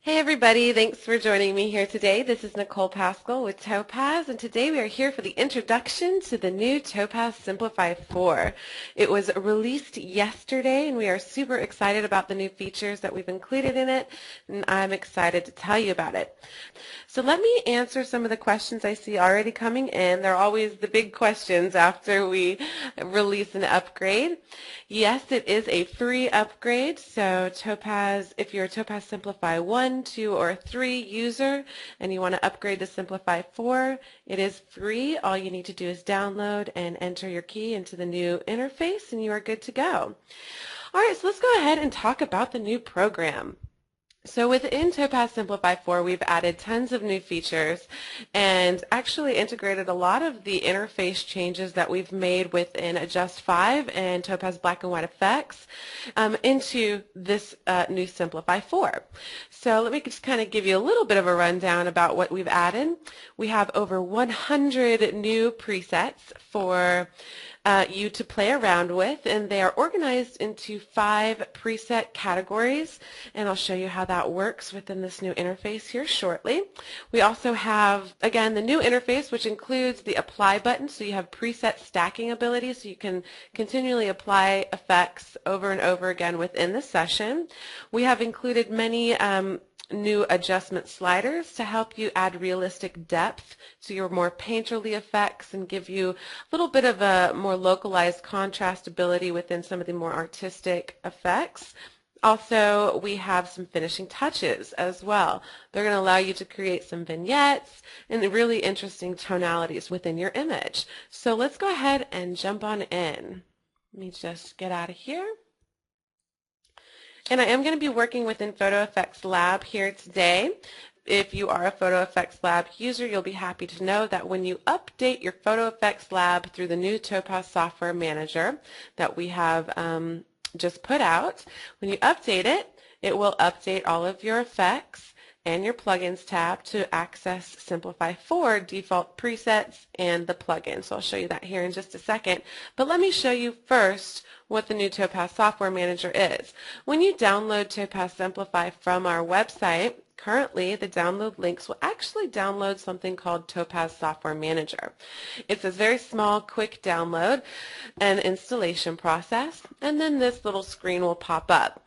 Hey everybody, thanks for joining me here today. This is Nichole Pascal with Topaz, and today we are here for the introduction to the new Topaz Simplify 4. It was released yesterday, and we are super excited about the new features that we've included in it, and I'm excited to tell you about it. So let me answer some of the questions I see already coming in. They're always the big questions after we release an upgrade. Yes, it is a free upgrade, so Topaz, if you're a Topaz Simplify 1, 2, or 3 user and you want to upgrade to Simplify 4, it is free. All you need to do is download and enter your key into the new interface and you are good to go. All right, so let's go ahead and talk about the new program. So within Topaz Simplify 4, we've added tons of new features and actually integrated a lot of the interface changes that we've made within Adjust 5 and Topaz Black and White Effects into this new Simplify 4. So let me just kind of give you a little bit of a rundown about what we've added. We have over 100 new presets for you to play around with, and they are organized into 5 preset categories, and I'll show you how that works within this new interface here shortly. We also have, again, the new interface, which includes the apply button, so you have preset stacking ability, so you can continually apply effects over and over again within the session. We have included many new adjustment sliders to help you add realistic depth to your more painterly effects and give you a little bit of a more localized contrast ability within some of the more artistic effects. Also, we have some finishing touches as well. They're going to allow you to create some vignettes and really interesting tonalities within your image. So let's go ahead and jump on in. Let me just get out of here. And I am going to be working within Photo Effects Lab here today. If you are a Photo Effects Lab user, you'll be happy to know that when you update your Photo Effects Lab through the new Topaz Software Manager that we have just put out, when you update it, it will update all of your effects and your plugins tab to access Simplify 4 default presets and the plugins. So I'll show you that here in just a second. But let me show you first what the new Topaz Software Manager is. When you download Topaz Simplify from our website, currently the download links will actually download something called Topaz Software Manager. It's a very small, quick download and installation process, and then this little screen will pop up.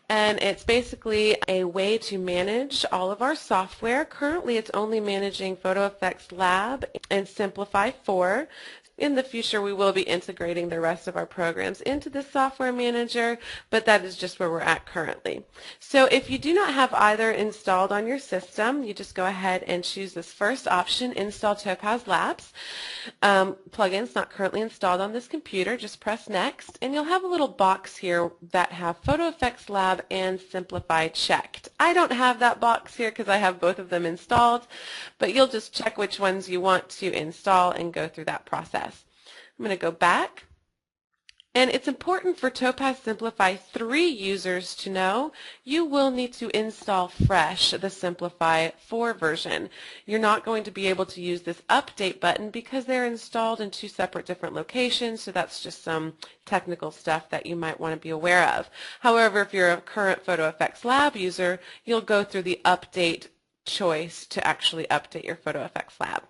And it's basically a way to manage all of our software. Currently it's only managing Photo Effects Lab and Simplify 4. In the future, we will be integrating the rest of our programs into the software manager, but that is just where we're at currently. So if you do not have either installed on your system, you just go ahead and choose this first option, Install Topaz Labs. Plugins not currently installed on this computer, just press Next, and you'll have a little box here that have Photo Effects Lab and Simplify checked. I don't have that box here because I have both of them installed, but you'll just check which ones you want to install and go through that process. I'm going to go back, and it's important for Topaz Simplify 3 users to know you will need to install fresh the Simplify 4 version. You're not going to be able to use this update button because they're installed in 2 separate different locations, so that's just some technical stuff that you might want to be aware of. However, if you're a current Photo Effects Lab user, you'll go through the update choice to actually update your Photo Effects Lab.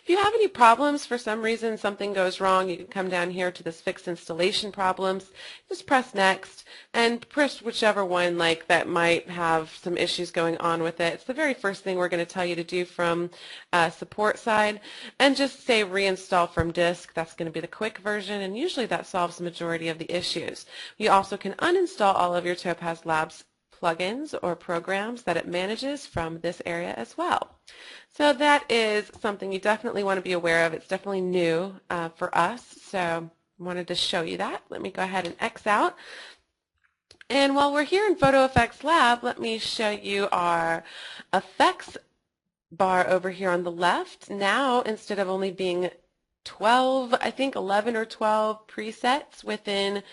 If you have any problems, for some reason something goes wrong, you can come down here to this Fix Installation Problems, just press Next, and press whichever one that might have some issues going on with it. It's the very first thing we're going to tell you to do from support side, and just say reinstall from disk. That's going to be the quick version, and usually that solves the majority of the issues. You also can uninstall all of your Topaz Labs plugins or programs that it manages from this area as well. So that is something you definitely want to be aware of. It's definitely new for us, so I wanted to show you that. Let me go ahead and X out. And while we're here in Photo Effects Lab, let me show you our effects bar over here on the left. Now, instead of only being 12, I think 11 or 12 presets within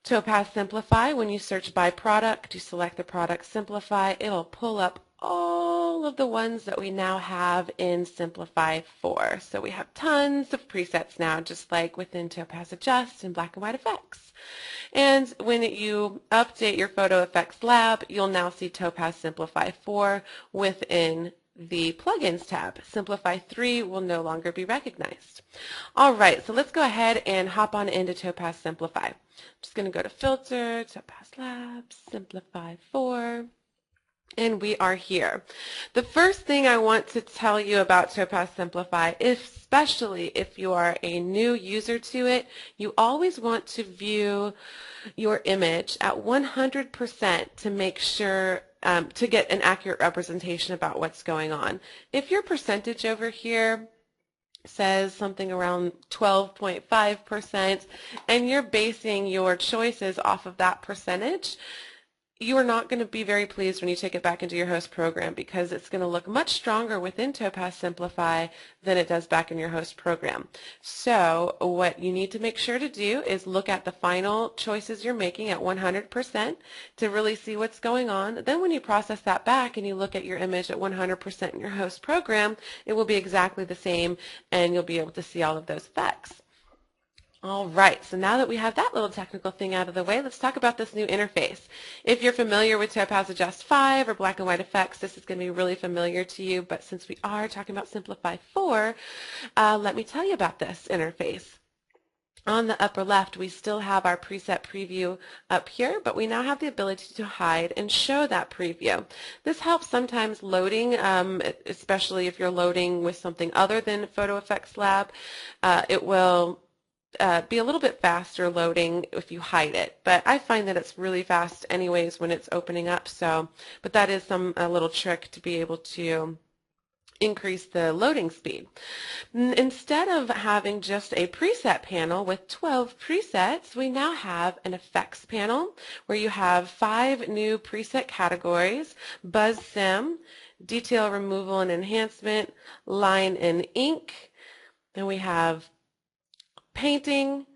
Topaz Simplify, when you search by product, you select the product Simplify, it'll pull up all of the ones that we now have in Simplify 4. So we have tons of presets now, just like within Topaz Adjust and Black and White Effects. And when you update your Photo Effects Lab, you'll now see Topaz Simplify 4 within the Plugins tab. Simplify 3 will no longer be recognized. All right, so let's go ahead and hop on into Topaz Simplify. I'm just going to go to Filter, Topaz Lab, Simplify 4. And we are here. The first thing I want to tell you about Topaz Simplify, especially if you are a new user to it, you always want to view your image at 100% to make sure to get an accurate representation about what's going on. If your percentage over here says something around 12.5% and you're basing your choices off of that percentage, you are not going to be very pleased when you take it back into your host program, because it's going to look much stronger within Topaz Simplify than it does back in your host program. So what you need to make sure to do is look at the final choices you're making at 100% to really see what's going on. Then when you process that back and you look at your image at 100% in your host program, it will be exactly the same and you'll be able to see all of those effects. All right, so now that we have that little technical thing out of the way, let's talk about this new interface. If you're familiar with Topaz Adjust 5 or Black and White Effects, this is going to be really familiar to you, but since we are talking about Simplify 4, let me tell you about this interface. On the upper left, we still have our preset preview up here, but we now have the ability to hide and show that preview. This helps sometimes loading, especially if you're loading with something other than Photo Effects Lab. It will be a little bit faster loading if you hide it, but I find that it's really fast anyways when it's opening up. So, but that is a little trick to be able to increase the loading speed. Instead of having just a preset panel with 12 presets, we now have an effects panel where you have 5 new preset categories: Buzz Sim, Detail Removal and Enhancement, Line and Ink. Then we have Painting,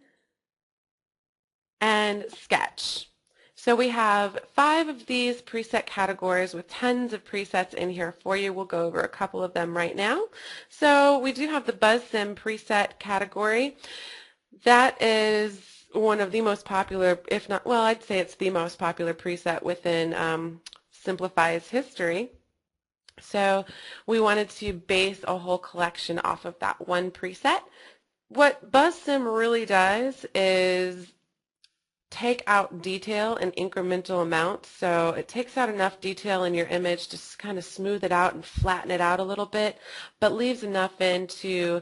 and Sketch. So we have 5 of these preset categories with tons of presets in here for you. We'll go over a couple of them right now. So we do have the Buzz Sim preset category. That is one of the most popular, if not, well, I'd say it's the most popular preset within Simplify's history. So we wanted to base a whole collection off of that one preset. What Buzz Sim really does is take out detail in incremental amounts. So it takes out enough detail in your image to kind of smooth it out and flatten it out a little bit, but leaves enough in to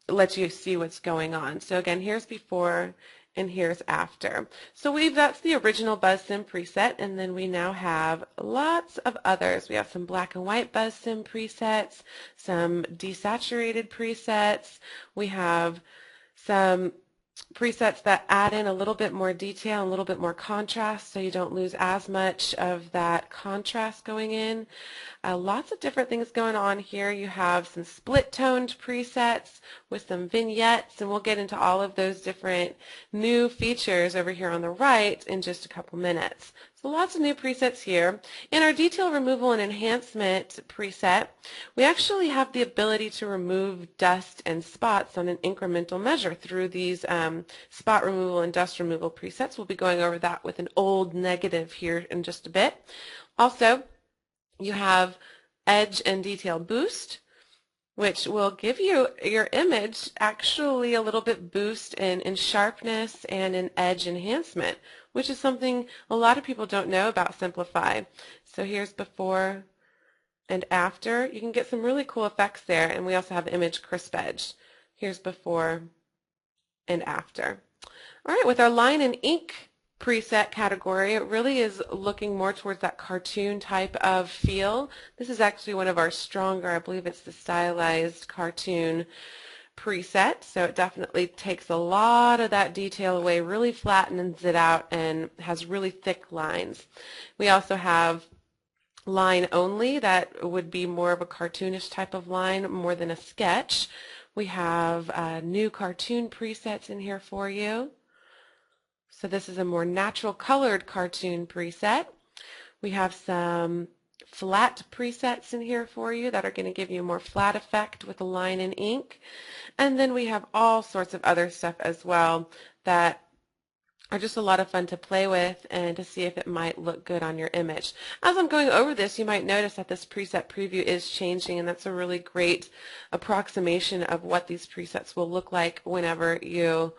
let you see what's going on. So again, here's before and here's after. So that's the original Buzz Sim preset, and then we now have lots of others. We have some black and white Buzz Sim presets, some desaturated presets. We have some presets that add in a little bit more detail, a little bit more contrast, so you don't lose as much of that contrast going in. Lots of different things going on here. You have some split-toned presets with some vignettes, and we'll get into all of those different new features over here on the right in just a couple minutes. So lots of new presets here. In our Detail Removal and Enhancement preset, we actually have the ability to remove dust and spots on an incremental measure through these spot removal and dust removal presets. We'll be going over that with an old negative here in just a bit. Also, you have Edge and Detail Boost, which will give you your image actually a little bit boost in sharpness and in edge enhancement, which is something a lot of people don't know about Simplify. So here's before and after. You can get some really cool effects there, and we also have Image Crisp Edge. Here's before and after. All right, with our Line and Ink preset category, it really is looking more towards that cartoon type of feel. This is actually one of our stronger, I believe it's the stylized cartoon preset, so it definitely takes a lot of that detail away, really flattens it out, and has really thick lines. We also have Line Only, that would be more of a cartoonish type of line more than a sketch. We have new cartoon presets in here for you. So this is a more natural colored cartoon preset. We have some flat presets in here for you that are going to give you a more flat effect with a line and ink. And then we have all sorts of other stuff as well that are just a lot of fun to play with and to see if it might look good on your image. As I'm going over this, you might notice that this preset preview is changing, and that's a really great approximation of what these presets will look like whenever you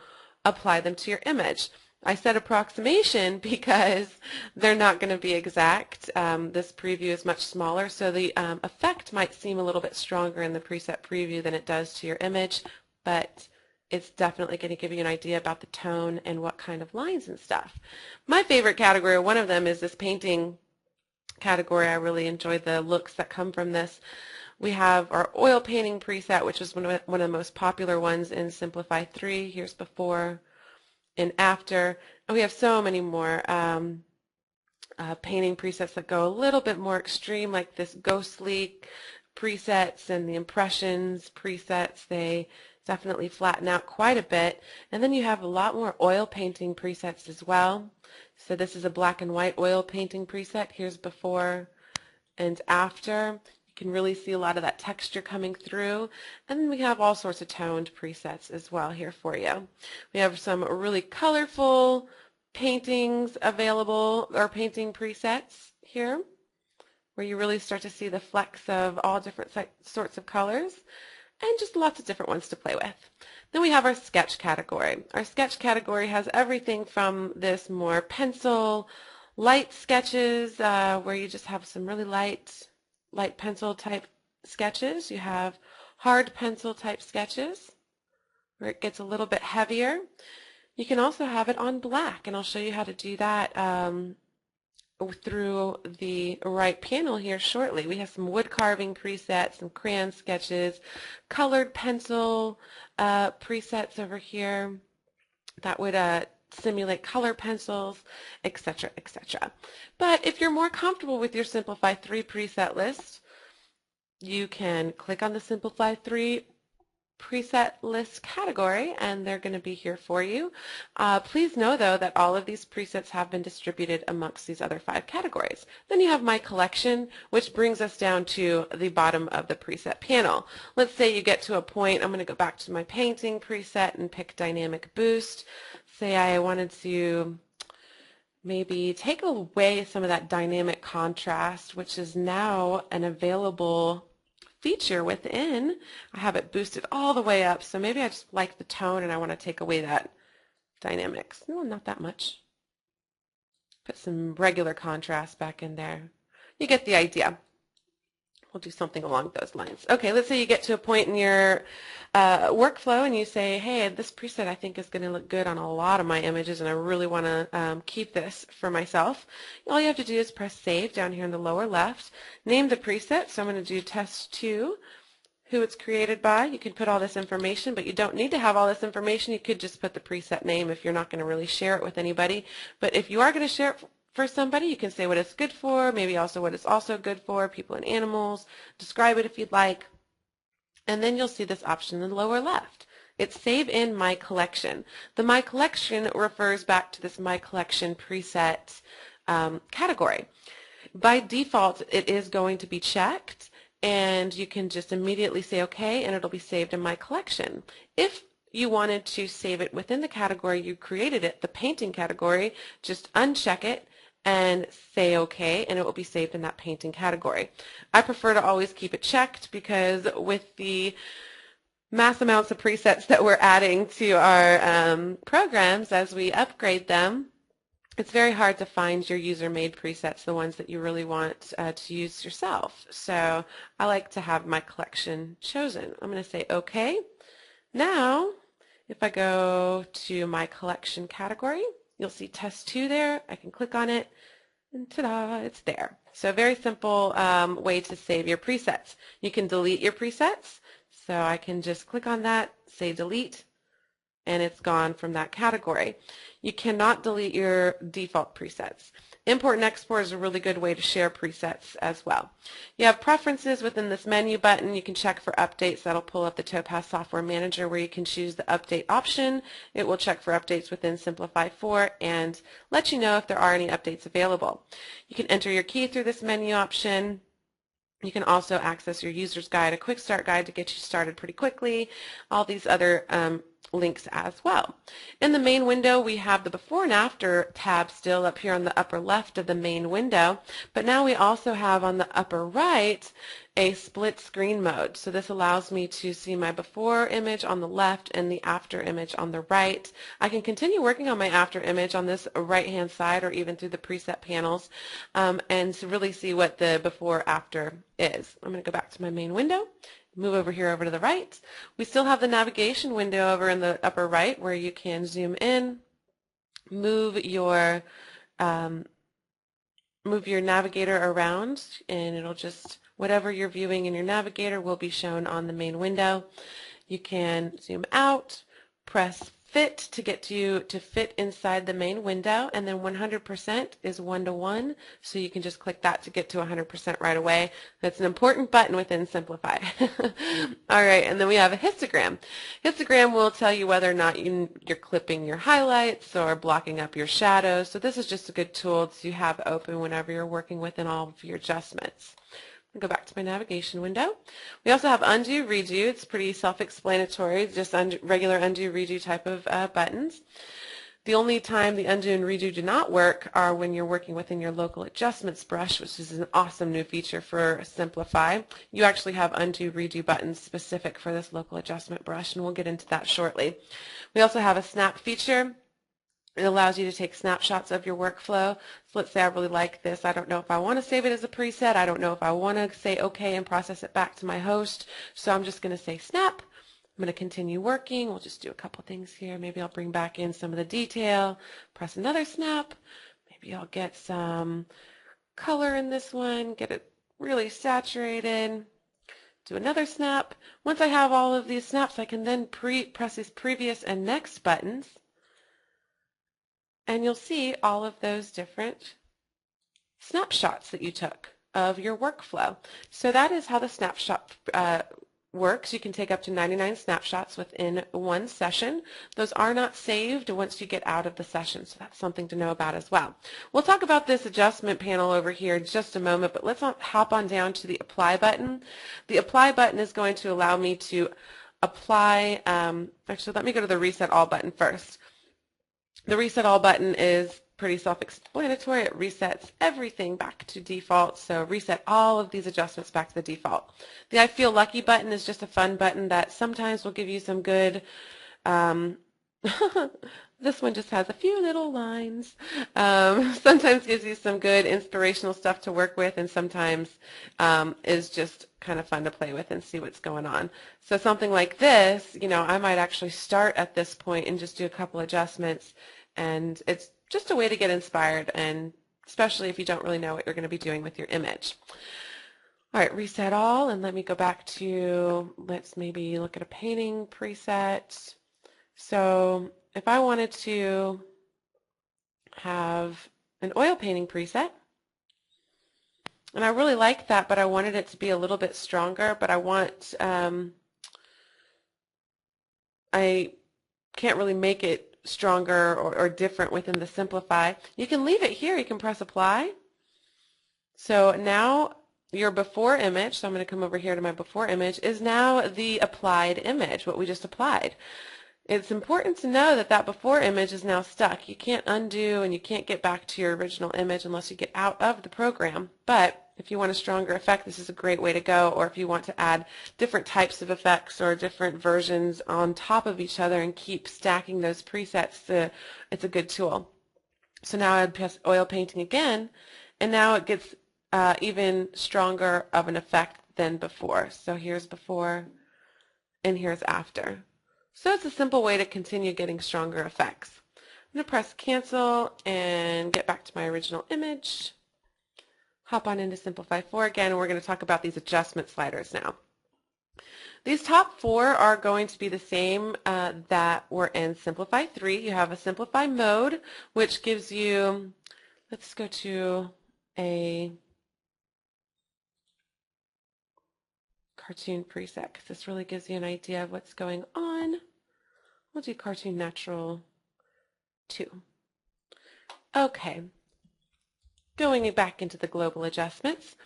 apply them to your image. I said approximation because they're not going to be exact. This preview is much smaller, so the effect might seem a little bit stronger in the preset preview than it does to your image, but it's definitely going to give you an idea about the tone and what kind of lines and stuff. My favorite category, one of them, is this painting category. I really enjoy the looks that come from this. We have our oil painting preset, which is one of the most popular ones in Simplify 3. Here's before and after. And we have so many more painting presets that go a little bit more extreme, like this ghostly presets and the impressions presets. They definitely flatten out quite a bit. And then you have a lot more oil painting presets as well. So this is a black and white oil painting preset. Here's before and after. You can really see a lot of that texture coming through. And then we have all sorts of toned presets as well here for you. We have some really colorful paintings available, or painting presets here, where you really start to see the flecks of all different sorts of colors, and just lots of different ones to play with. Then we have our sketch category. Our sketch category has everything from this more pencil, light sketches, where you just have some really light pencil type sketches. You have hard pencil type sketches, where it gets a little bit heavier. You can also have it on black, and I'll show you how to do that through the right panel here shortly. We have some wood carving presets, some crayon sketches, colored pencil presets over here that would simulate color pencils, etc., etc. But if you're more comfortable with your Simplify 3 preset list, you can click on the Simplify 3 preset list category, and they're going to be here for you. Please know, though, that all of these presets have been distributed amongst these other 5 categories. Then you have My Collection, which brings us down to the bottom of the preset panel. Let's say you get to a point, I'm going to go back to my painting preset and pick Dynamic Boost. Say I wanted to maybe take away some of that dynamic contrast, which is now an available feature within. I have it boosted all the way up, so maybe I just like the tone and I want to take away that dynamics. No, not that much. Put some regular contrast back in there. You get the idea. We'll do something along those lines. Okay, let's say you get to a point in your workflow and you say, hey, this preset I think is going to look good on a lot of my images and I really want to keep this for myself. All you have to do is press Save down here in the lower left. Name the preset, so I'm going to do Test 2, who it's created by. You can put all this information, but you don't need to have all this information. You could just put the preset name if you're not going to really share it with anybody. But if you are going to share it for somebody, you can say what it's good for, maybe also what it's also good for, people and animals, describe it if you'd like, and then you'll see this option in the lower left. It's Save in My Collection. The My Collection refers back to this My Collection preset category. By default, it is going to be checked, and you can just immediately say OK, and it'll be saved in My Collection. If you wanted to save it within the category you created it, the painting category, just uncheck it and say OK, and it will be saved in that painting category. I prefer to always keep it checked because with the mass amounts of presets that we're adding to our programs as we upgrade them, it's very hard to find your user-made presets, the ones that you really want to use yourself. So I like to have My Collection chosen. I'm going to say OK. Now, if I go to My Collection category, you'll see Test 2 there. I can click on it, and ta-da, it's there. So a very simple way to save your presets. You can delete your presets. So I can just click on that, say delete, and it's gone from that category. You cannot delete your default presets. Import and export is a really good way to share presets as well. You have preferences within this menu button. You can check for updates. That'll pull up the Topaz Software Manager where you can choose the update option. It will check for updates within Simplify 4 and let you know if there are any updates available. You can enter your key through this menu option. You can also access your user's guide, a quick start guide to get you started pretty quickly, all these other links as well. In the main window, we have the before and after tab still up here on the upper left of the main window, but now we also have on the upper right a split screen mode. So this allows me to see my before image on the left and the after image on the right. I can continue working on my after image on this right-hand side or even through the preset panels and to really see what the before after is. I'm going to go back to my main window. Move over here over to the right. We still have the navigation window over in the upper right where you can zoom in, move your navigator around, and it'll just, whatever you're viewing in your navigator will be shown on the main window. You can zoom out, press fit to get you to fit inside the main window, and then 100% is 1-to-1, so you can just click that to get to 100% right away. That's an important button within Simplify. All right, and then we have a histogram. Histogram will tell you whether or not you're clipping your highlights or blocking up your shadows, so this is just a good tool to have open whenever you're working within all of your adjustments. Go back to my navigation window. We also have undo, redo. It's pretty self-explanatory, just regular undo, redo type of buttons. The only time the undo and redo do not work are when you're working within your local adjustments brush, which is an awesome new feature for Simplify. You actually have undo, redo buttons specific for this local adjustment brush, and we'll get into that shortly. We also have a snap feature. It allows you to take snapshots of your workflow. So let's say I really like this. I don't know if I want to save it as a preset. I don't know if I want to say OK and process it back to my host. So I'm just going to say snap. I'm going to continue working. We'll just do a couple things here. Maybe I'll bring back in some of the detail. Press another snap. Maybe I'll get some color in this one. Get it really saturated. Do another snap. Once I have all of these snaps, I can then press these previous and next buttons. And you'll see all of those different snapshots that you took of your workflow. So that is how the snapshot works. You can take up to 99 snapshots within one session. Those are not saved once you get out of the session, so that's something to know about as well. We'll talk about this adjustment panel over here in just a moment, but let's hop on down to the Apply button. The Apply button is going to allow me to apply, actually let me go to the Reset All button first. The Reset All button is pretty self-explanatory. It resets everything back to default, so reset all of these adjustments back to the default. The I Feel Lucky button is just a fun button that sometimes will give you some good, this one just has a few little lines. Sometimes gives you some good inspirational stuff to work with, and sometimes is just kind of fun to play with and see what's going on. So something like this, you know, I might actually start at this point and just do a couple adjustments, and it's just a way to get inspired, and especially if you don't really know what you're going to be doing with your image. All right, reset all, and let me go back to, let's maybe look at a painting preset. So if I wanted to have an oil painting preset, and I really like that, but I wanted it to be a little bit stronger, but I want, I can't really make it stronger or different within the Simplify. You can leave it here. You can press Apply. So now your before image, so I'm going to come over here to my before image, is now the applied image, what we just applied. It's important to know that that before image is now stuck. You can't undo and you can't get back to your original image unless you get out of the program. But if you want a stronger effect, this is a great way to go. Or if you want to add different types of effects or different versions on top of each other and keep stacking those presets, it's a good tool. So now I'd press oil painting again, and now it gets even stronger of an effect than before. So here's before and here's after. So it's a simple way to continue getting stronger effects. I'm going to press cancel and get back to my original image. Hop on into Simplify 4 again, and we're going to talk about these adjustment sliders now. These top four are going to be the same that were in Simplify 3. You have a Simplify mode, which gives you, Let's go to a cartoon preset because this really gives you an idea of what's going on. We'll do Cartoon Natural 2. Okay, going back into the global adjustments,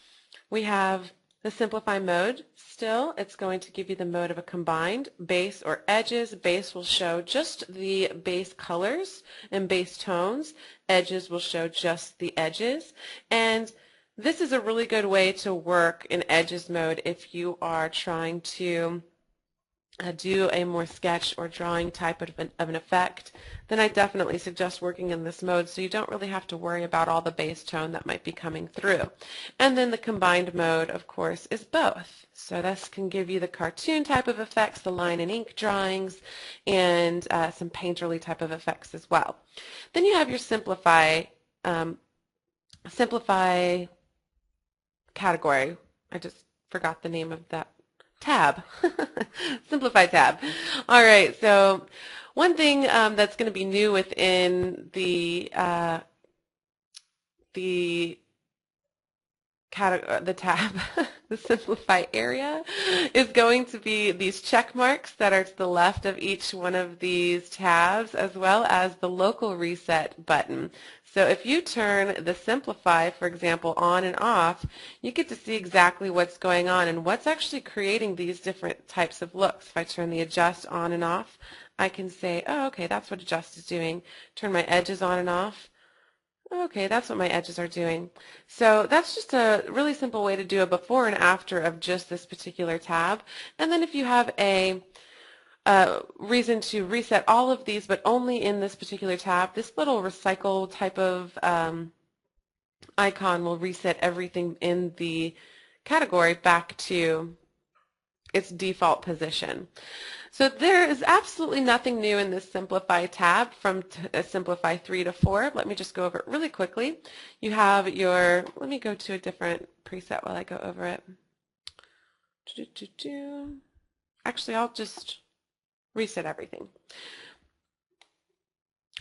we have the Simplify mode still. It's going to give you the mode of a combined base or edges. Base will show just the base colors and base tones. Edges will show just the edges. And this is a really good way to work in edges mode if you are trying to do a more sketch or drawing type of an effect. Then I definitely suggest working in this mode so you don't really have to worry about all the base tone that might be coming through. And then the combined mode, of course, is both. So this can give you the cartoon type of effects, the line and ink drawings, and some painterly type of effects as well. Then you have your Simplify category. I just forgot the name of that tab. Simplify tab. All right, so one thing that's going to be new within the tab, the Simplify area, is going to be these check marks that are to the left of each one of these tabs, as well as the local reset button. So if you turn the Simplify, for example, on and off, you get to see exactly what's going on and what's actually creating these different types of looks. If I turn the Adjust on and off, I can say, oh, okay, that's what Adjust is doing. Turn my edges on and off. Okay, that's what my edges are doing. So that's just a really simple way to do a before and after of just this particular tab. And then if you have a reason to reset all of these, but only in this particular tab, this little recycle type of icon will reset everything in the category back to its default position. So there is absolutely nothing new in this Simplify tab from Simplify 3 to 4. Let me just go over it really quickly. You have your, let me go to a different preset while I go over it. Actually, I'll just reset everything.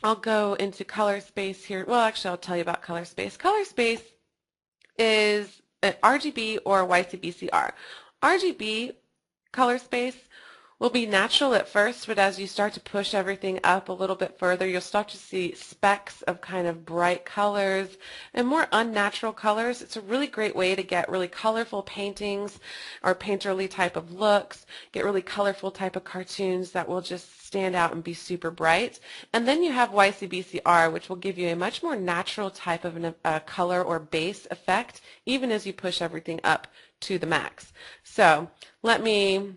I'll go into color space here. Well, actually, I'll tell you about color space. Color space is RGB or YCBCR. RGB color space will be natural at first, but as you start to push everything up a little bit further, you'll start to see specks of kind of bright colors and more unnatural colors. It's a really great way to get really colorful paintings or painterly type of looks, get really colorful type of cartoons that will just stand out and be super bright. And then you have YCBCR, which will give you a much more natural type of a color or base effect, even as you push everything up to the max. So let me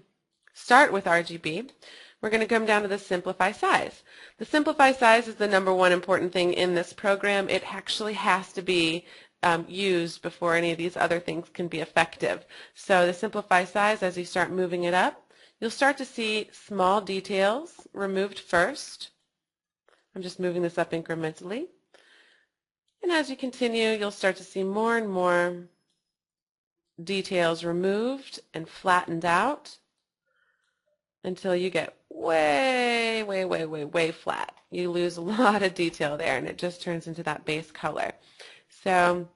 start with RGB. We're going to come down to the Simplify size. The Simplify size is the #1 important thing in this program. It actually has to be used before any of these other things can be effective. So the Simplify size, as you start moving it up, you'll start to see small details removed first. I'm just moving this up incrementally. And as you continue, you'll start to see more and more details removed and flattened out until you get way, way, way, way, way flat. You lose a lot of detail there, and it just turns into that base color. So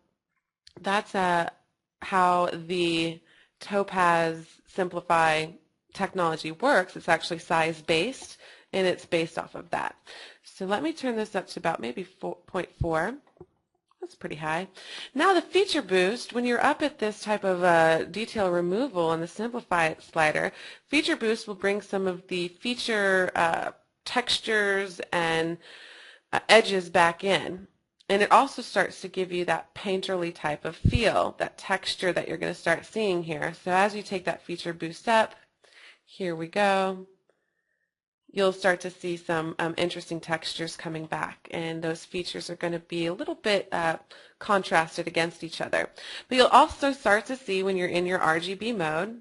that's how the Topaz Simplify technology works. It's actually size-based, and it's based off of that. So let me turn this up to about maybe 0.4. That's pretty high. Now the feature boost, when you're up at this type of detail removal on the Simplify slider, feature boost will bring some of the feature textures and edges back in. And it also starts to give you that painterly type of feel, that texture that you're going to start seeing here. So as you take that feature boost up, here we go. You'll start to see some interesting textures coming back, and those features are going to be a little bit contrasted against each other. But you'll also start to see when you're in your RGB mode,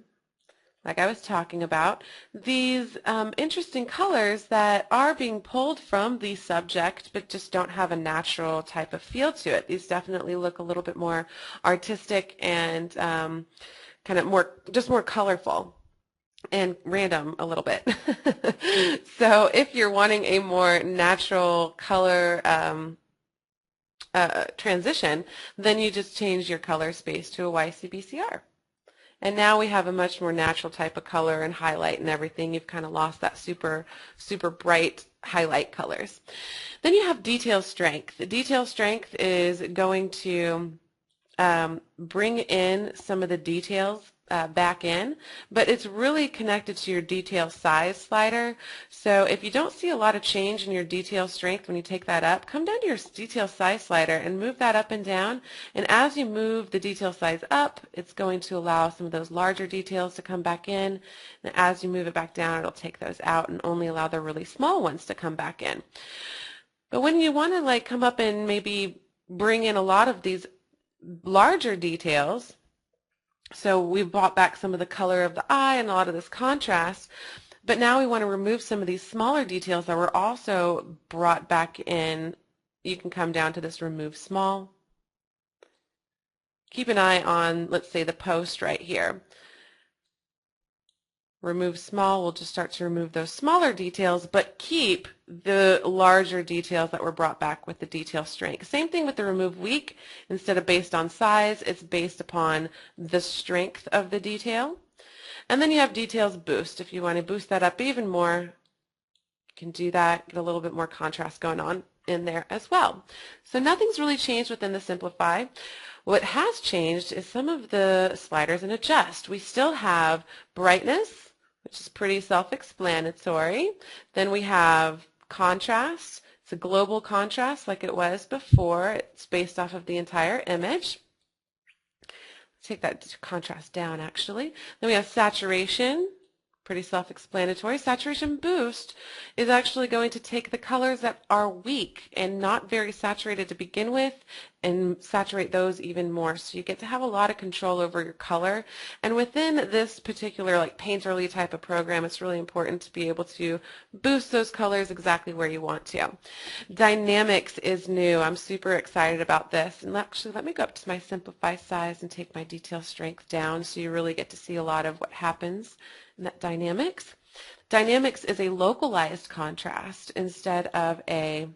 like I was talking about, these interesting colors that are being pulled from the subject but just don't have a natural type of feel to it. These definitely look a little bit more artistic and kind of more colorful and random a little bit. So if you're wanting a more natural color transition, then you just change your color space to a YCBCR. And now we have a much more natural type of color and highlight and everything. You've kind of lost that super bright highlight colors. Then you have detail strength. The detail strength is going to bring in some of the details back in, but it's really connected to your detail size slider. So if you don't see a lot of change in your detail strength when you take that up, come down to your detail size slider and move that up and down. And as you move the detail size up, it's going to allow some of those larger details to come back in. And as you move it back down, it'll take those out and only allow the really small ones to come back in. But when you want to like come up and maybe bring in a lot of these larger details, so we've brought back some of the color of the eye and a lot of this contrast, but now we want to remove some of these smaller details that were also brought back in. You can come down to this remove small. Keep an eye on, let's say, the post right here. Remove small, we'll just start to remove those smaller details, but keep the larger details that were brought back with the detail strength. Same thing with the remove weak. Instead of based on size, it's based upon the strength of the detail. And then you have details boost. If you want to boost that up even more, you can do that, get a little bit more contrast going on in there as well. So nothing's really changed within the Simplify. What has changed is some of the sliders and adjust. We still have brightness, which is pretty self-explanatory. Then we have contrast. It's a global contrast like it was before. It's based off of the entire image. Take that contrast down actually. Then we have saturation. Pretty self-explanatory. Saturation boost is actually going to take the colors that are weak and not very saturated to begin with and saturate those even more. So you get to have a lot of control over your color. And within this particular like painterly type of program, it's really important to be able to boost those colors exactly where you want to. Dynamics is new. I'm super excited about this. And actually, let me go up to my Simplify size and take my detail strength down so you really get to see a lot of what happens. That dynamics. Dynamics is a localized contrast instead of a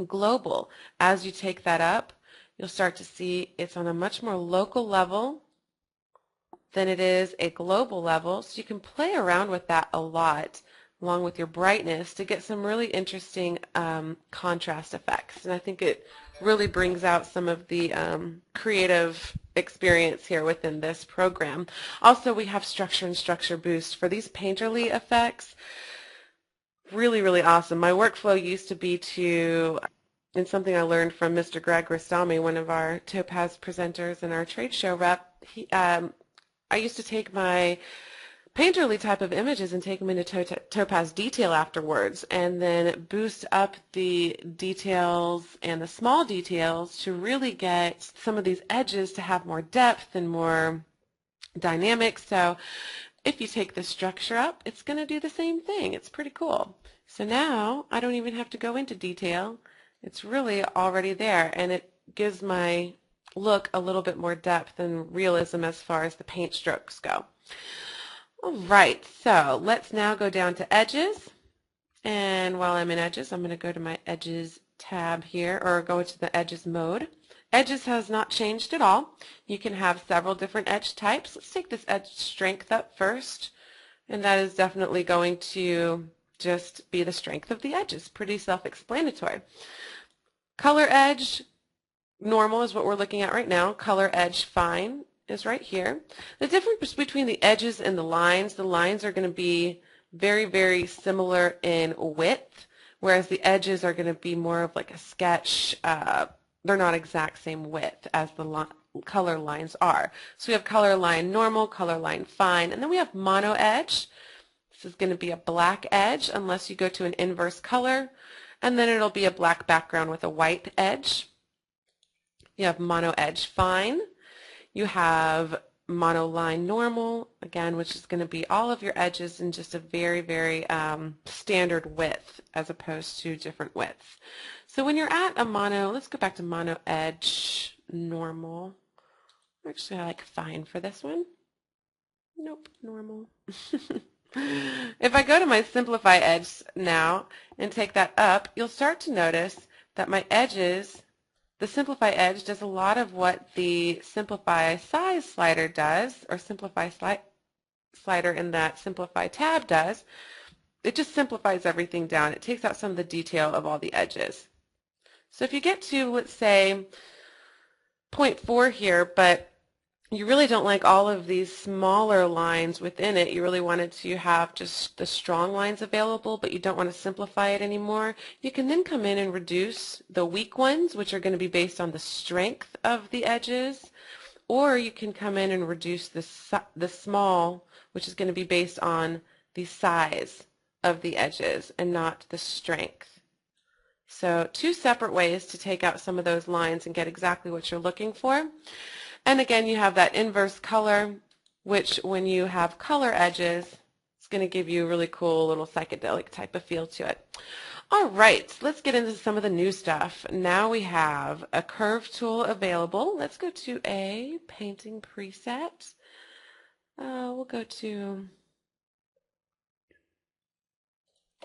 global. As you take that up, you'll start to see it's on a much more local level than it is a global level. So you can play around with that a lot along with your brightness to get some really interesting contrast effects. And I think it really brings out some of the creative experience here within this program. Also, we have structure and structure boost for these painterly effects. Really, really awesome. My workflow used to be to, and something I learned from Mr. Greg Ristami, one of our Topaz presenters and our trade show rep, I used to take my painterly type of images and take them into Topaz Detail afterwards and then boost up the details and the small details to really get some of these edges to have more depth and more dynamics. So if you take the structure up, it's going to do the same thing. It's pretty cool. So now I don't even have to go into detail. It's really already there, and it gives my look a little bit more depth and realism as far as the paint strokes go. All right, so let's now go down to edges. And while I'm in edges, I'm going to go to my edges tab here, or go into the edges mode. Edges has not changed at all. You can have several different edge types. Let's take this edge strength up first, and that is definitely going to just be the strength of the edges. Pretty self-explanatory. Color edge, normal is what we're looking at right now. Color edge fine is right here. The difference between the edges and the lines are going to be very, very similar in width, whereas the edges are going to be more of like a sketch. They're not exact same width as the color lines are. So we have color line normal, color line fine, and then we have mono edge. This is going to be a black edge unless you go to an inverse color, and then it'll be a black background with a white edge. You have mono edge fine. You have monoline normal, again, which is going to be all of your edges in just a very, very standard width as opposed to different widths. So when you're at a mono, let's go back to mono edge normal. Actually, I like fine for this one. Nope, normal. If I go to my Simplify edge now and take that up, you'll start to notice that my edges the Simplify Edge does a lot of what the Simplify Size slider does, or Simplify slider in that Simplify tab does. It just simplifies everything down. It takes out some of the detail of all the edges. So if you get to, let's say, 0.4 here, but you really don't like all of these smaller lines within it. You really wanted to have just the strong lines available, but you don't want to simplify it anymore. You can then come in and reduce the weak ones, which are going to be based on the strength of the edges, or you can come in and reduce the small, which is going to be based on the size of the edges and not the strength. So two separate ways to take out some of those lines and get exactly what you're looking for. And again, you have that inverse color, which when you have color edges, it's going to give you a really cool little psychedelic type of feel to it. All right, let's get into some of the new stuff. Now we have a curve tool available. Let's go to a painting preset. We'll go to,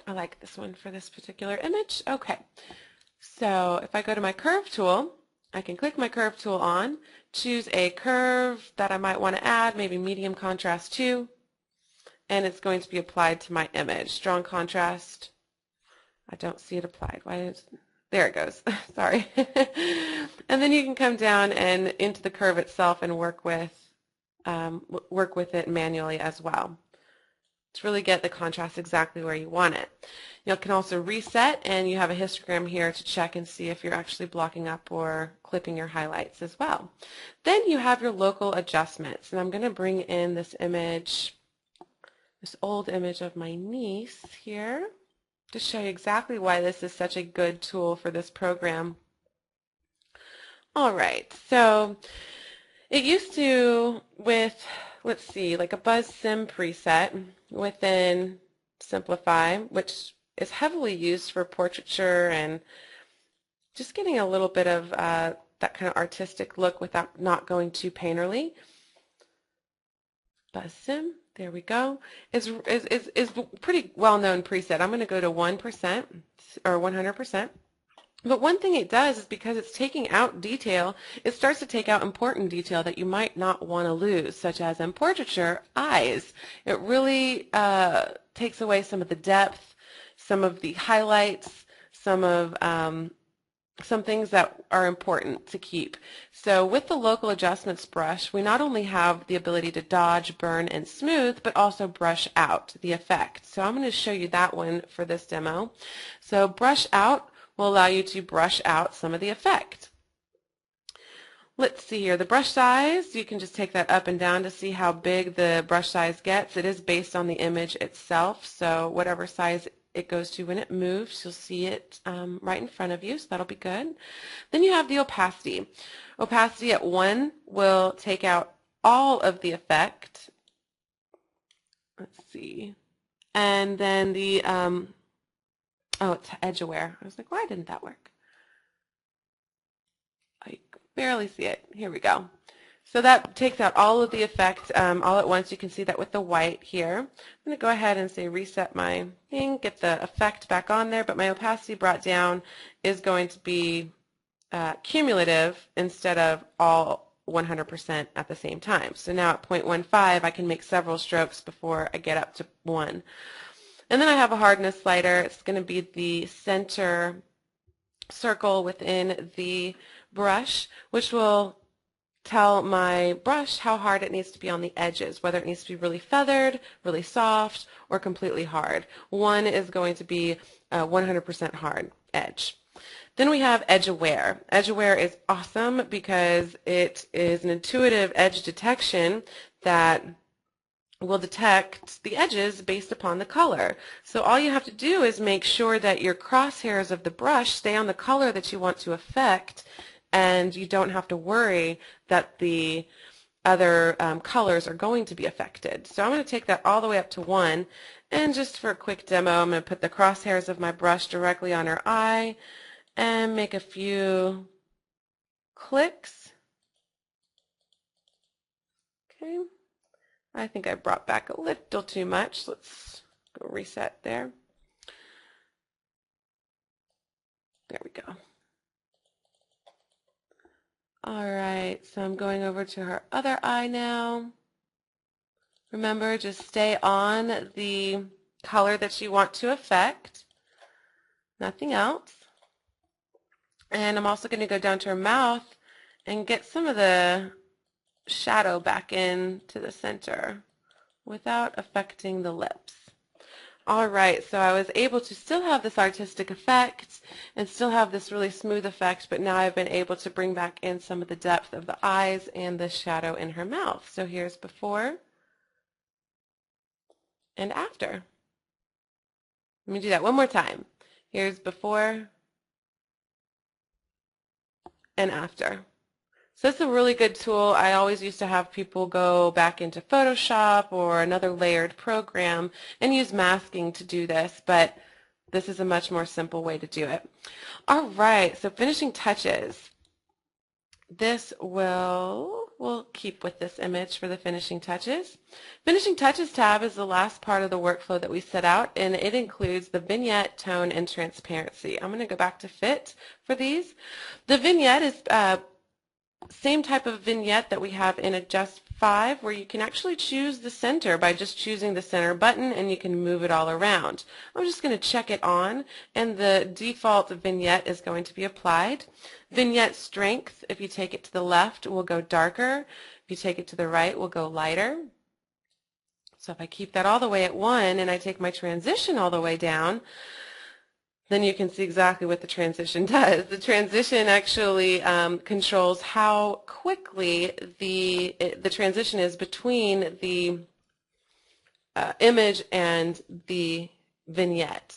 I like this one for this particular image. Okay, so if I go to my curve tool, I can click my curve tool on, choose a curve that I might want to add, maybe medium contrast 2, and it's going to be applied to my image. Strong contrast, I don't see it applied. Why is, there it goes. Sorry. And then you can come down and into the curve itself and work with it manually as well to really get the contrast exactly where you want it. You can also reset, and you have a histogram here to check and see if you're actually blocking up or clipping your highlights as well. Then you have your local adjustments, and I'm going to bring in this image, this old image of my niece here, to show you exactly why this is such a good tool for this program. All right, so it used to, with, let's see, like a Buzz Sim preset within Simplify, which is heavily used for portraiture and just getting a little bit of that kind of artistic look without not going too painterly. Buzz Sim, there we go, is pretty well-known preset. I'm going to go to 1% or 100%. But one thing it does is because it's taking out detail, it starts to take out important detail that you might not want to lose, such as in portraiture, eyes. It really takes away some of the depth, some of the highlights, some things that are important to keep. So with the local adjustments brush, we not only have the ability to dodge, burn, and smooth, but also brush out the effect. So I'm going to show you that one for this demo. So brush out will allow you to brush out some of the effect. Let's see here, the brush size, you can just take that up and down to see how big the brush size gets. It is based on the image itself, so whatever size it goes to when it moves, you'll see it right in front of you, so that'll be good. Then you have the opacity. Opacity at 1 will take out all of the effect. Let's see. And then the oh, it's edge aware. I was like, why didn't that work? I barely see it. Here we go. So that takes out all of the effect all at once. You can see that with the white here. I'm going to go ahead and say reset my thing, get the effect back on there, but my opacity brought down is going to be cumulative instead of all 100% at the same time. So now at 0.15, I can make several strokes before I get up to 1. And then I have a hardness slider. It's going to be the center circle within the brush, which will tell my brush how hard it needs to be on the edges, whether it needs to be really feathered, really soft, or completely hard. 1 is going to be a 100% hard edge. Then we have edge aware. Edge aware is awesome because it is an intuitive edge detection that will detect the edges based upon the color. So all you have to do is make sure that your crosshairs of the brush stay on the color that you want to affect, and you don't have to worry that the other colors are going to be affected. So I'm going to take that all the way up to 1, and just for a quick demo, I'm going to put the crosshairs of my brush directly on her eye and make a few clicks. Okay. I think I brought back a little too much. Let's go reset there. There we go. All right, so I'm going over to her other eye now. Remember, just stay on the color that you want to affect, nothing else. And I'm also going to go down to her mouth and get some of the shadow back into the center without affecting the lips. All right, so I was able to still have this artistic effect and still have this really smooth effect, but now I've been able to bring back in some of the depth of the eyes and the shadow in her mouth. So here's before and after. Let me do that one more time. Here's before and after. So it's a really good tool. I always used to have people go back into Photoshop or another layered program and use masking to do this, but this is a much more simple way to do it. All right, so finishing touches. This we'll keep with this image for the finishing touches. Finishing touches tab is the last part of the workflow that we set out, and it includes the vignette, tone, and transparency. I'm going to go back to fit for these. The vignette is same type of vignette that we have in Adjust 5, where you can actually choose the center by just choosing the center button, and you can move it all around. I'm just going to check it on, and the default vignette is going to be applied. Vignette strength, if you take it to the left, will go darker. If you take it to the right, will go lighter. So if I keep that all the way at 1 and I take my transition all the way down, then you can see exactly what the transition does. The transition actually controls how quickly the transition is between the image and the vignette.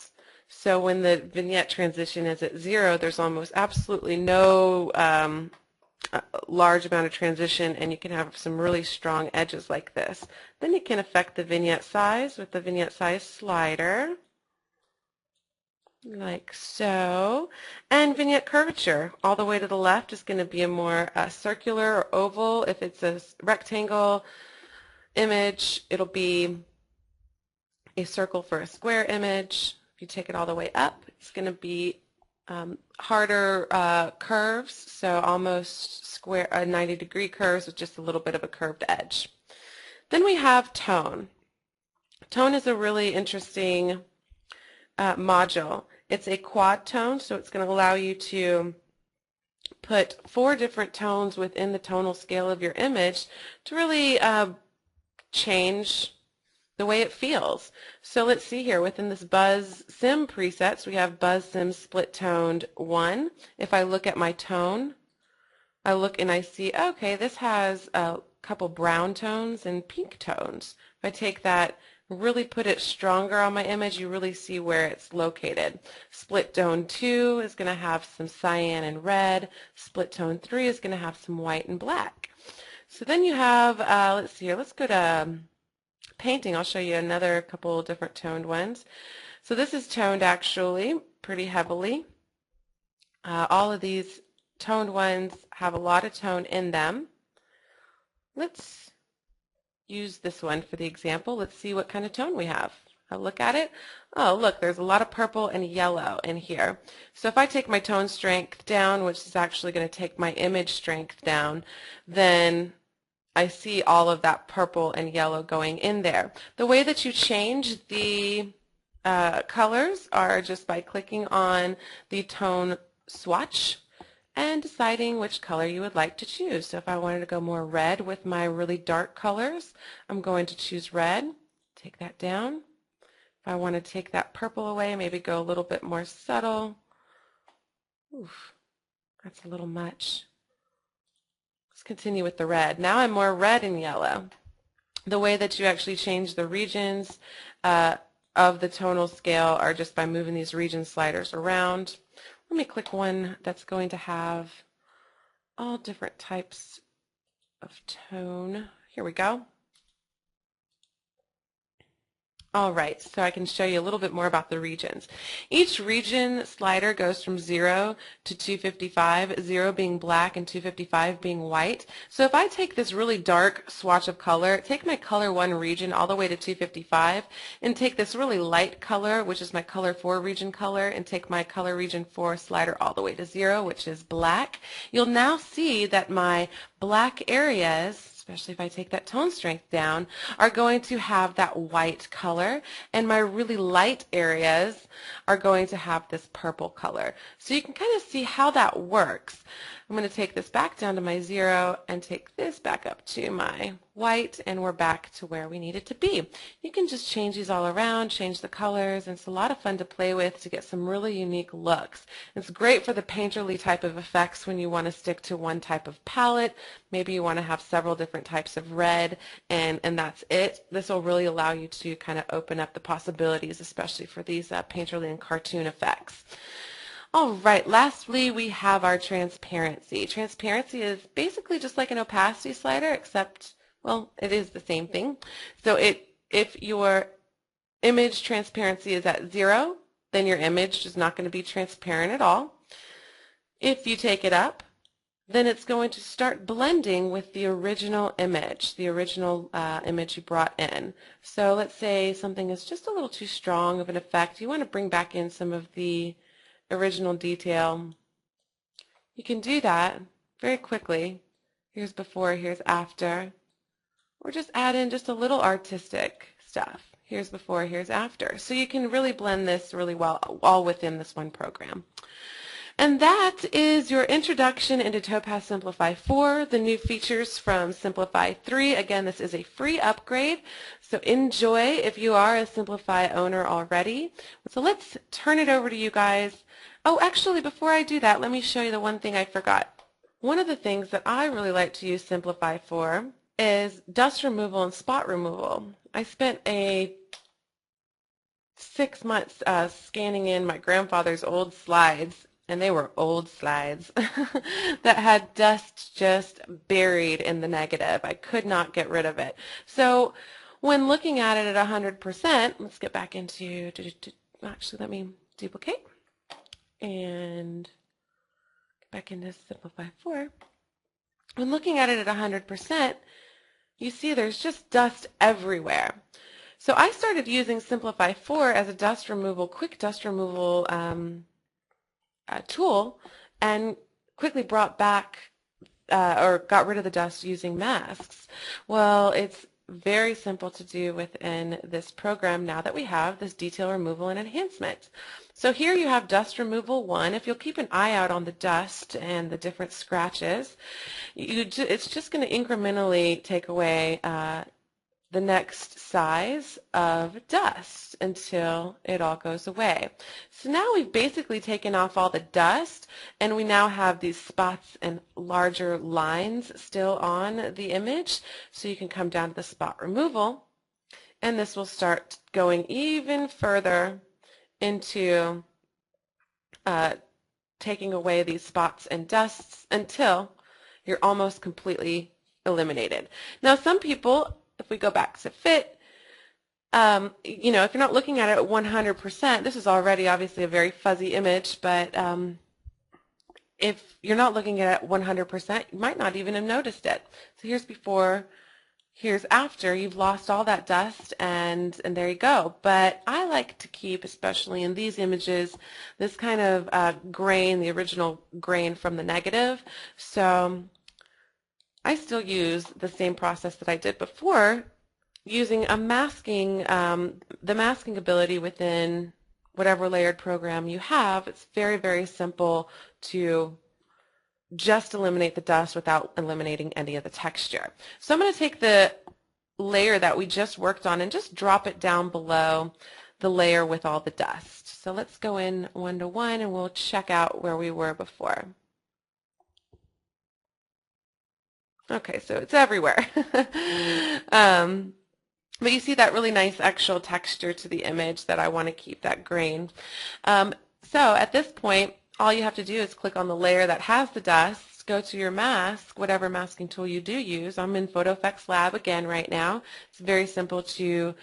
So when the vignette transition is at 0, there's almost absolutely no large amount of transition, and you can have some really strong edges like this. Then you can affect the vignette size with the vignette size slider, like so. And vignette curvature, all the way to the left, is going to be a more circular or oval. If it's a rectangle image, it'll be a circle for a square image. If you take it all the way up, it's going to be harder curves, so almost square 90-degree curves with just a little bit of a curved edge. Then we have tone. Tone is a really interesting module. It's a quad tone, so it's going to allow you to put 4 different tones within the tonal scale of your image to really change the way it feels. So let's see here, within this Buzz Sim presets, we have Buzz Sim Split Toned 1. If I look at my tone, I look and I see, okay, this has a couple brown tones and pink tones. If I take that, really put it stronger on my image, you really see where it's located. Split Tone 2 is going to have some cyan and red. Split Tone 3 is going to have some white and black. So then you have, let's see here, let's go to painting. I'll show you another couple different toned ones. So this is toned actually pretty heavily. All of these toned ones have a lot of tone in them. Let's use this one for the example. Let's see what kind of tone we have. I'll look at it. Oh, look, there's a lot of purple and yellow in here. So if I take my tone strength down, which is actually going to take my image strength down, then I see all of that purple and yellow going in there. The way that you change the colors are just by clicking on the tone swatch and deciding which color you would like to choose. So if I wanted to go more red with my really dark colors, I'm going to choose red. Take that down. If I want to take that purple away, maybe go a little bit more subtle. Oof, that's a little much. Let's continue with the red. Now I'm more red and yellow. The way that you actually change the regions of the tonal scale are just by moving these region sliders around. Let me click one that's going to have all different types of tone. Here we go. All right, so I can show you a little bit more about the regions. Each region slider goes from 0 to 255, 0 being black and 255 being white. So if I take this really dark swatch of color, take my color 1 region all the way to 255, and take this really light color, which is my color 4 region color, and take my color region 4 slider all the way to 0, which is black, you'll now see that my black areas, especially if I take that tone strength down, are going to have that white color, and my really light areas are going to have this purple color. So you can kind of see how that works. I'm going to take this back down to my 0 and take this back up to my white, and we're back to where we need it to be. You can just change these all around, change the colors, and it's a lot of fun to play with to get some really unique looks. It's great for the painterly type of effects when you want to stick to one type of palette. Maybe you want to have several different types of red, and that's it. This will really allow you to kind of open up the possibilities, especially for these painterly and cartoon effects. All right, lastly, we have our transparency. Transparency is basically just like an opacity slider, except, well, it is the same thing. So if your image transparency is at 0, then your image is not going to be transparent at all. If you take it up, then it's going to start blending with the original image you brought in. So let's say something is just a little too strong of an effect. You want to bring back in some of the original detail. You can do that very quickly. Here's before, here's after. Or just add in just a little artistic stuff. Here's before, here's after. So you can really blend this really well, all within this one program. And that is your introduction into Topaz Simplify 4, the new features from Simplify 3. Again, this is a free upgrade, so enjoy if you are a Simplify owner already. So let's turn it over to you guys. Oh, actually, before I do that, let me show you the one thing I forgot. One of the things that I really like to use Simplify for is dust removal and spot removal. I spent 6 months scanning in my grandfather's old slides, and they were old slides that had dust just buried in the negative. I could not get rid of it. So when looking at it at 100%, let's get back into, actually let me duplicate and get back into Simplify 4. When looking at it at 100%, you see there's just dust everywhere. So I started using Simplify 4 as a dust removal, quick dust removal tool, and quickly brought back or got rid of the dust using masks. Well, it's very simple to do within this program now that we have this detail removal and enhancement. So here you have dust removal 1. If you'll keep an eye out on the dust and the different scratches, it's just going to incrementally take away the next size of dust until it all goes away. So now we've basically taken off all the dust, and we now have these spots and larger lines still on the image. So you can come down to the spot removal, and this will start going even further into taking away these spots and dusts until you're almost completely eliminated. Now some people, if we go back to fit, you know, if you're not looking at it at 100%, this is already obviously a very fuzzy image, but if you're not looking at it at 100%, you might not even have noticed it. So here's before, here's after. You've lost all that dust, and there you go. But I like to keep, especially in these images, this kind of grain, the original grain from the negative. So I still use the same process that I did before, using a masking, the masking ability within whatever layered program you have. It's very, very simple to just eliminate the dust without eliminating any of the texture. So I'm going to take the layer that we just worked on and just drop it down below the layer with all the dust. So let's go in 1 to 1 and we'll check out where we were before. Okay, so it's everywhere. But you see that really nice actual texture to the image that I want to keep, that grain. So at this point, all you have to do is click on the layer that has the dust, go to your mask, whatever masking tool you do use. I'm in Photo Effects Lab again right now. It's very simple to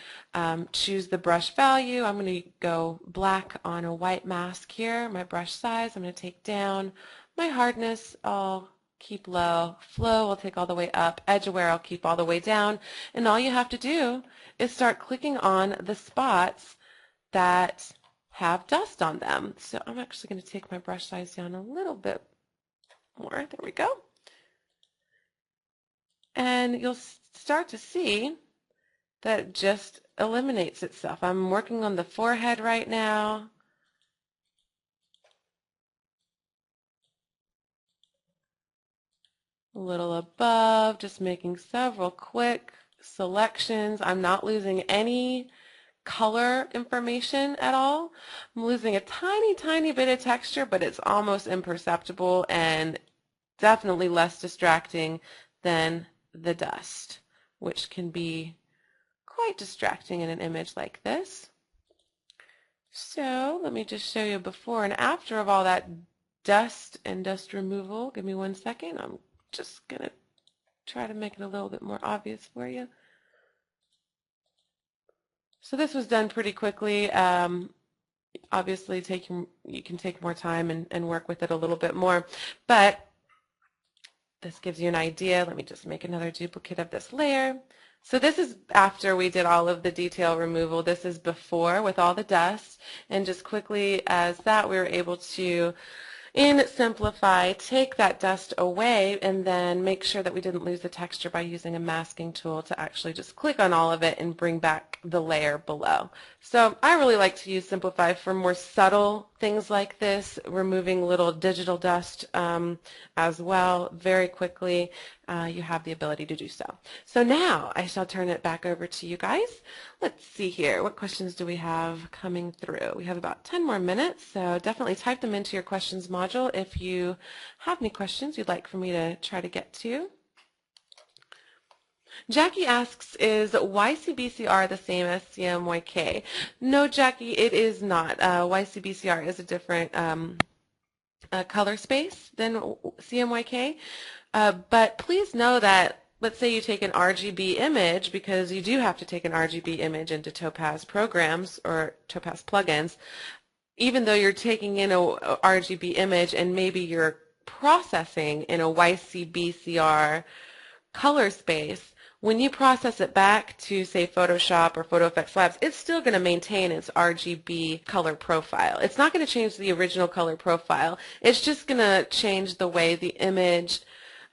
choose the brush value. I'm going to go black on a white mask here. My brush size I'm going to take down. My hardness I'll keep low. Flow I'll take all the way up. Edge aware I'll keep all the way down. And all you have to do is start clicking on the spots that have dust on them. So I'm actually going to take my brush size down a little bit more. There we go. And you'll start to see that it just eliminates itself. I'm working on the forehead right now. A little above, just making several quick selections. I'm not losing any color information at all. I'm losing a tiny bit of texture, but it's almost imperceptible and definitely less distracting than the dust, which can be quite distracting in an image like this. So let me just show you before and after of all that dust and dust removal. Give me 1 second. I'm just going to try to make it a little bit more obvious for you. So this was done pretty quickly. Obviously, you can take more time and work with it a little bit more, but this gives you an idea. Let me just make another duplicate of this layer. So this is after we did all of the detail removal. This is before with all the dust, and just quickly as that we were able to, in Simplify, take that dust away and then make sure that we didn't lose the texture by using a masking tool to actually just click on all of it and bring back the layer below. So I really like to use Simplify for more subtle things like this, removing little digital dust as well very quickly. You have the ability to do so. So now I shall turn it back over to you guys. Let's see here. What questions do we have coming through? We have about 10 more minutes, so definitely type them into your questions module if you have any questions you'd like for me to try to get to. Jackie asks, is YCBCR the same as CMYK? No, Jackie, it is not. YCBCR is a different color space than CMYK. But please know that, let's say you take an RGB image, because you do have to take an RGB image into Topaz programs or Topaz plugins, even though you're taking in a RGB image and maybe you're processing in a YCBCR color space, when you process it back to, say, Photoshop or Photo Effects Labs, it's still going to maintain its RGB color profile. It's not going to change the original color profile. It's just going to change the way the image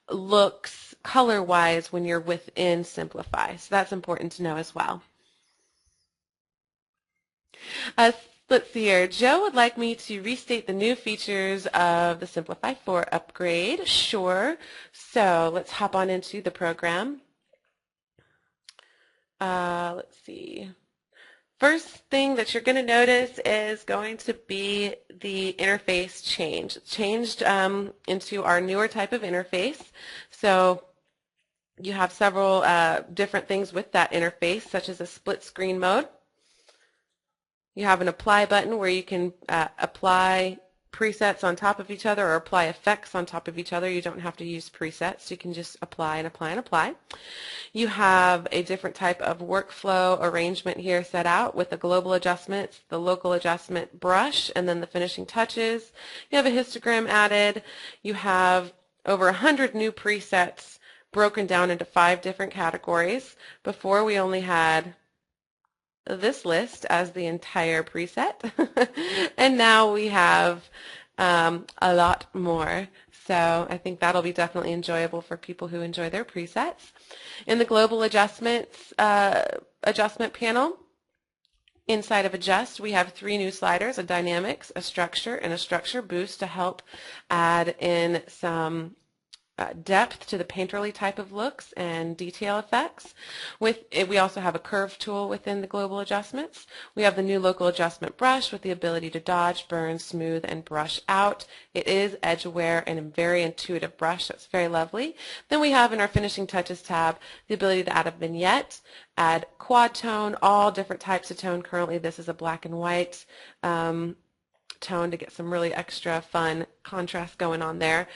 looks color-wise when you're within Simplify. So that's important to know as well. Let's see here. Joe would like me to restate the new features of the Simplify 4 upgrade. Sure. So let's hop on into the program. Let's see. First thing that you're going to notice is going to be the interface change. It's changed into our newer type of interface. So you have several different things with that interface, such as a split screen mode. You have an apply button where you can apply presets on top of each other or apply effects on top of each other. You don't have to use presets. You can just apply and apply and apply. You have a different type of workflow arrangement here set out with the global adjustments, the local adjustment brush, and then the finishing touches. You have a histogram added. You have over 100 new presets broken down into 5 different categories. Before we only had this list as the entire preset, and now we have a lot more. So I think that'll be definitely enjoyable for people who enjoy their presets. In the global adjustments adjustment panel, inside of Adjust, we have 3 new sliders, a Dynamics, a Structure, and a Structure Boost to help add in some depth to the painterly type of looks and detail effects. We also have a curve tool within the global adjustments. We have the new local adjustment brush with the ability to dodge, burn, smooth, and brush out. It is edge aware and a very intuitive brush, so it's very lovely. Then we have in our finishing touches tab the ability to add a vignette, add quad tone, all different types of tone. Currently this is a black and white tone to get some really extra fun contrast going on there.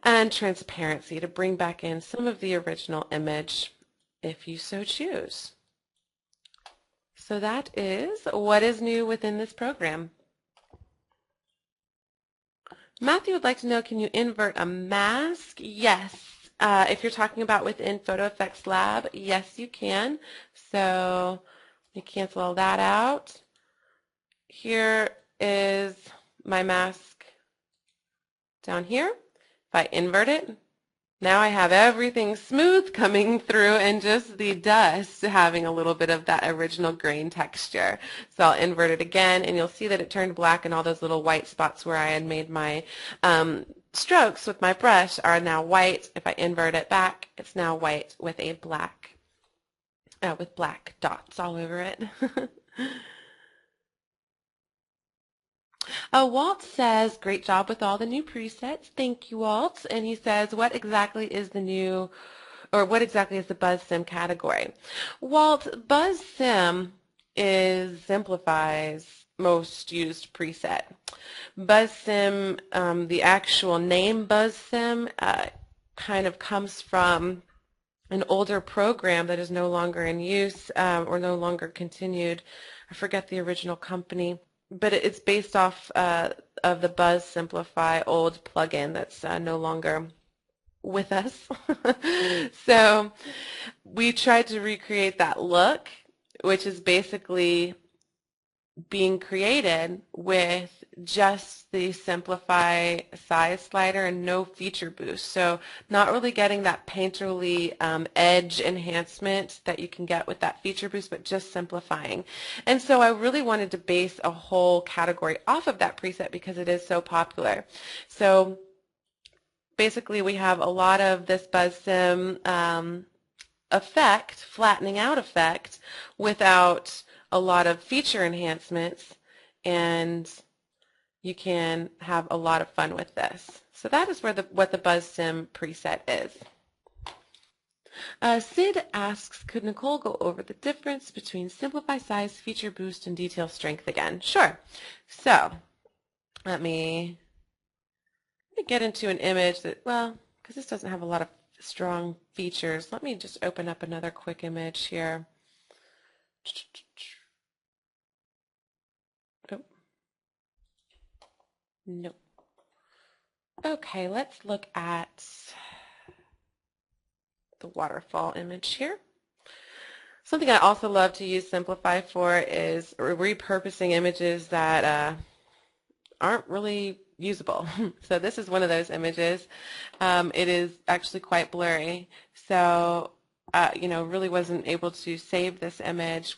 and transparency to bring back in some of the original image if you so choose. So that is what is new within this program. Matthew would like to know, can you invert a mask? Yes. If you're talking about within Photo Effects Lab, yes you can. So you cancel all that out. Here is my mask down here. If I invert it, now I have everything smooth coming through and just the dust having a little bit of that original grain texture. So I'll invert it again and you'll see that it turned black and all those little white spots where I had made my strokes with my brush are now white. If I invert it back, it's now white with a black, with black dots all over it. Walt says, great job with all the new presets. Thank you, Walt. And he says, what exactly is the new, or what exactly is the BuzzSim category? Walt, BuzzSim is Simplify's most used preset. BuzzSim, the actual name BuzzSim, kind of comes from an older program that is no longer in use or no longer continued. I forget the original company, but it's based off of the Buzz Simplify old plugin that's no longer with us. So we tried to recreate that look, which is basically being created with just the Simplify size slider and no feature boost. So not really getting that painterly edge enhancement that you can get with that feature boost, but just simplifying. And so I really wanted to base a whole category off of that preset because it is so popular. So basically we have a lot of this BuzzSim effect, flattening out effect, without a lot of feature enhancements, and you can have a lot of fun with this. So that is where what the BuzzSim preset is. Sid asks, could Nichole go over the difference between Simplify Size, Feature Boost, and Detail Strength again? Sure. So let me get into an image that, well, because this doesn't have a lot of strong features, let me just open up another quick image here. Oh. Nope. Okay, let's look at the waterfall image here. Something I also love to use Simplify for is repurposing images that aren't really usable. So this is one of those images. It is actually quite blurry. So you know, really wasn't able to save this image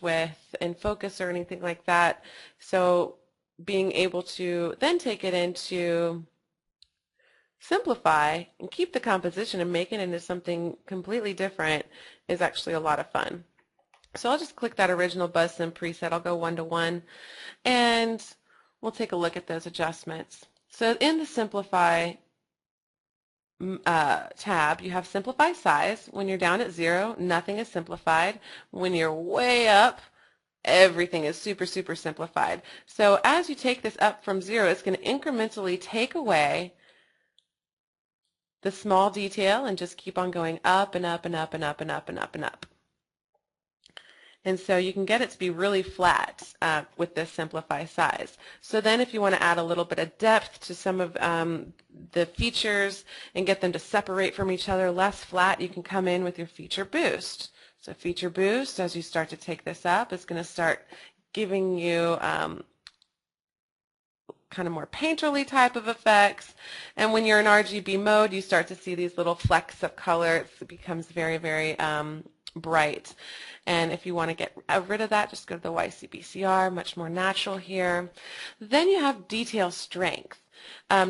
in focus or anything like that. So being able to then take it into Simplify and keep the composition and make it into something completely different is actually a lot of fun. So I'll just click that original BuzzSim preset. I'll go 1:1 and we'll take a look at those adjustments. So in the Simplify tab, you have Simplify Size. When you're down at 0, nothing is simplified. When you're way up, everything is super, super simplified. So as you take this up from 0, it's going to incrementally take away the small detail and just keep on going up and up and up and up and up and up and up. And so you can get it to be really flat with this Simplify Size. So then if you want to add a little bit of depth to some of the features and get them to separate from each other, less flat, you can come in with your Feature Boost. So Feature Boost, as you start to take this up, is going to start giving you kind of more painterly type of effects. And when you're in RGB mode, you start to see these little flecks of color. It becomes very, very bright. And if you want to get rid of that, just go to the YCBCR, much more natural here. Then you have Detail Strength.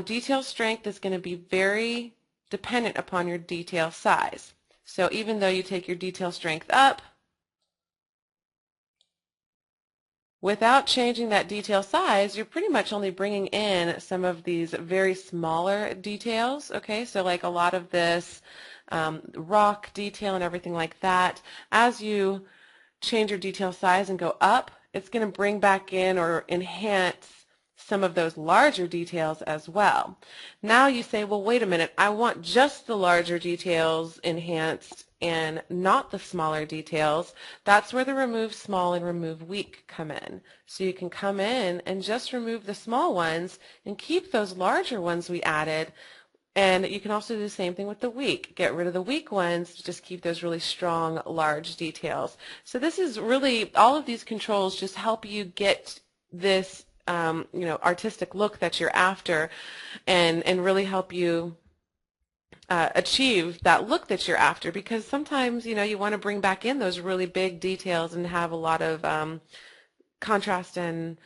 Detail Strength is going to be very dependent upon your detail size. So even though you take your detail strength up, without changing that detail size, you're pretty much only bringing in some of these very smaller details, okay? So like a lot of this rock detail and everything like that. As you change your detail size and go up, it's going to bring back in or enhance some of those larger details as well. Now you say, well, wait a minute, I want just the larger details enhanced and not the smaller details. That's where the remove small and remove weak come in. So you can come in and just remove the small ones and keep those larger ones we added. And you can also do the same thing with the weak. Get rid of the weak ones, just keep those really strong, large details. So this is really, all of these controls just help you get this artistic look that you're after, and really help you achieve that look that you're after, because sometimes you want to bring back in those really big details and have a lot of contrast and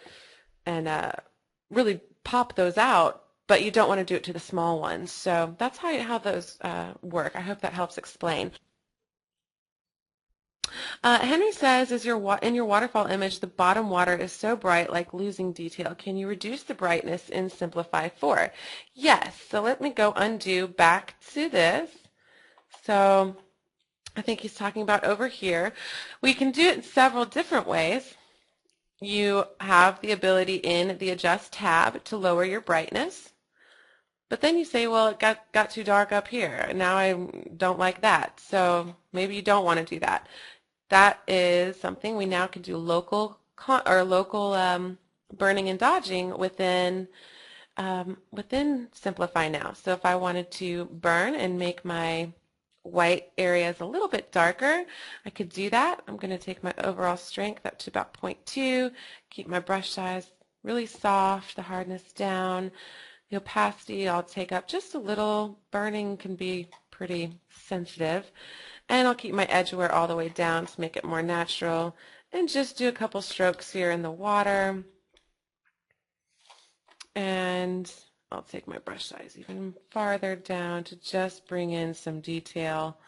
really pop those out, but you don't want to do it to the small ones. So that's how those work. I hope that helps explain. Henry says, in your waterfall image, the bottom water is so bright, like losing detail. Can you reduce the brightness in Simplify 4? Yes. So let me go undo back to this. So I think he's talking about over here. We can do it in several different ways. You have the ability in the Adjust tab to lower your brightness. But then you say, well, it got too dark up here. Now I don't like that. So maybe you don't want to do that. That is something we now can do local burning and dodging within Simplify now. So if I wanted to burn and make my white areas a little bit darker, I could do that. I'm going to take my overall strength up to about 0.2, keep my brush size really soft, the hardness down. The opacity I'll take up just a little. Burning can be pretty sensitive. And I'll keep my edge wear all the way down to make it more natural, and just do a couple strokes here in the water. And I'll take my brush size even farther down to just bring in some detail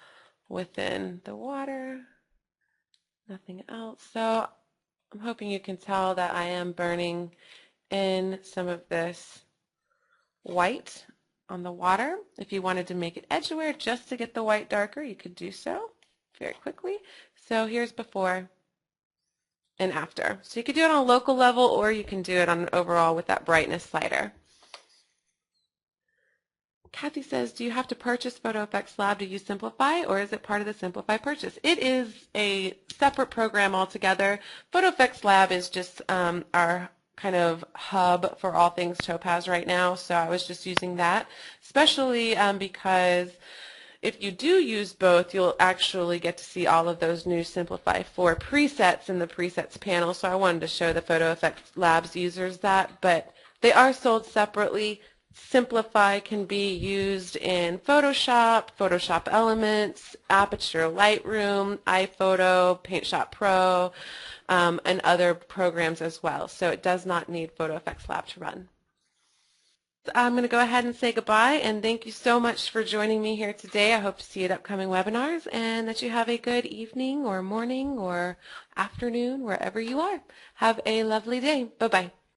within the water. Nothing else. So I'm hoping you can tell that I am burning in some of this white on the water. If you wanted to make it edge wear just to get the white darker, you could do so very quickly. So here's before and after. So you could do it on a local level, or you can do it on an overall with that brightness slider. Kathy says, do you have to purchase Photo Effects Lab to use Simplify, or is it part of the Simplify purchase? It is a separate program altogether. Photo Effects Lab is just our kind of hub for all things Topaz right now, so I was just using that, especially because if you do use both, you'll actually get to see all of those new Simplify 4 presets in the presets panel. So I wanted to show the Photo Effects Labs users that, but they are sold separately. Simplify can be used in Photoshop, Photoshop Elements, Aperture, Lightroom, iPhoto, PaintShop Pro, and other programs as well. So it does not need Photo Effects Lab to run. I'm going to go ahead and say goodbye, and thank you so much for joining me here today. I hope to see you at upcoming webinars, and that you have a good evening or morning or afternoon wherever you are. Have a lovely day. Bye-bye.